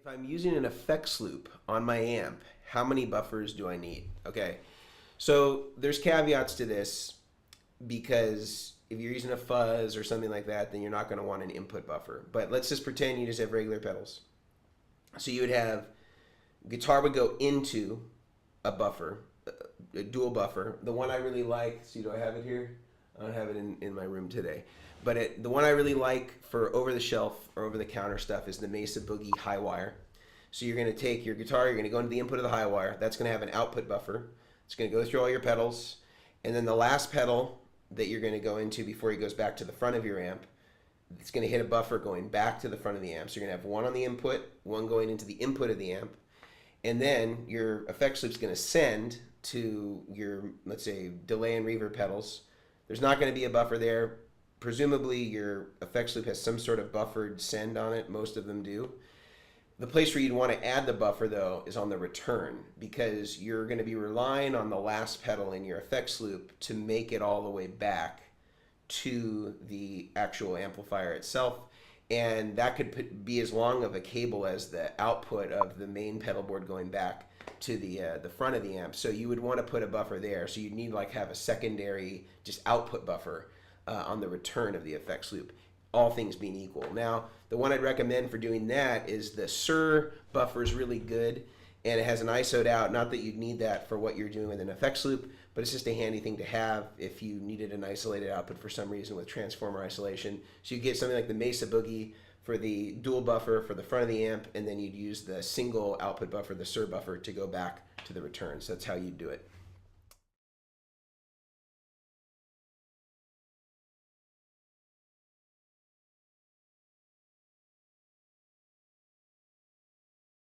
If I'm using an effects loop on my amp, how many buffers do I need? Okay, so there's caveats to this because if you're using a fuzz or something like that, then you're not going to want an input buffer. But let's just pretend you just have regular pedals. So you would have, guitar would go into a buffer, a dual buffer. The one I really like, see, do I have it here? I don't have it in my room today. But the one I really like for over-the-shelf or over-the-counter stuff is the Mesa Boogie high wire. So you're going to take your guitar, you're going to go into the input of the high wire. That's going to have an output buffer. It's going to go through all your pedals. And then the last pedal that you're going to go into before it goes back to the front of your amp, it's going to hit a buffer going back to the front of the amp. So you're going to have one on the input, one going into the input of the amp. And then your effects loop's going to send to your, let's say, delay and reverb pedals. There's not going to be a buffer there. Presumably your effects loop has some sort of buffered send on it. Most of them do. The place where you'd want to add the buffer, though, is on the return, because you're going to be relying on the last pedal in your effects loop to make it all the way back to the actual amplifier itself. And that could be as long of a cable as the output of the main pedal board going back to the front of the amp. So you would want to put a buffer there. So you'd need like have a secondary just output buffer on the return of the effects loop, all things being equal. Now, the one I'd recommend for doing that is the SIR buffer is really good, and it has an ISO'd out. Not that you'd need that for what you're doing with an effects loop, but it's just a handy thing to have if you needed an isolated output for some reason with transformer isolation. So you get something like the Mesa Boogie for the dual buffer for the front of the amp, and then you'd use the single output buffer, the SIR buffer, to go back to the return. So that's how you'd do it.